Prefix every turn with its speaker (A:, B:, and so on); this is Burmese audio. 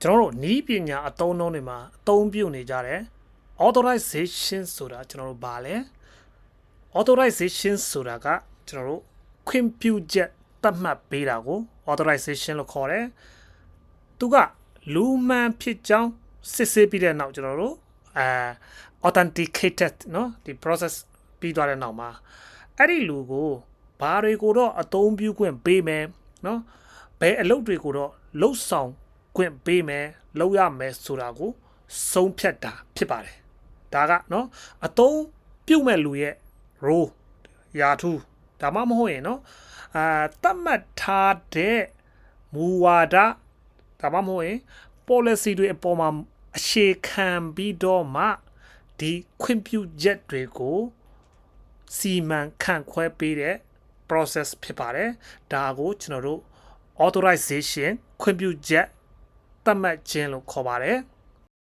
A: ကျွန်တော်တို့နီးပညာအသုံးအနှုန်းတွေမှာအသုံးပြုနေကြတယ် authorization ဆိုတာကျွန်တော်တို့ဗာလဲ authorization ဆိုတာကကျွန်တော်တို့ခွင့်ပြုချက်သတ်မှတ်ပေးတာကို authorization လို့ခေါ်တယ်သူကလူမှန်ဖြစ်ကြောင်းစစ်ဆေးပြီးတဲ့နောက်ကျွန်တော်တို့authenticated เนาะဒီ process ပြီးသွားတဲ့နောက်မှာအဲ့ဒီလူကိုဘာတွေကိုတော့အသုံးပြုခွင့်ပေးမယ်เนาะဘယ်အလုပ်တွေကိုတော့လှုပ်ဆောင်ခွင့်ပေးမယ်လုပ်ရမယ်ဆိုတာကိုဆုံးဖြတ်တာဖြစ်ပါတယ်ဒါကเนาะအသုံးပြုမဲ့လူရဲ့ role ရာထူးဒါမှမဟုတ်ရင်เนาะသတ်မှတ်ထားတဲ့မူဝါဒဒါမှမဟုတ်ရင် policy တွေအပေါ်မှာအခြေခံပြီးတော့မှဒီခွင့်ပြုချက်တွေကိုစီမံခန့်ခွဲပေးတဲ့ process ဖြစ်ပါတယ်ဒါကိုကျွန်တော်တို့ authorization ခွင့်ပြုချက်သတ်မှတ်ခြင်းလို့ခေါ်ပါတယ်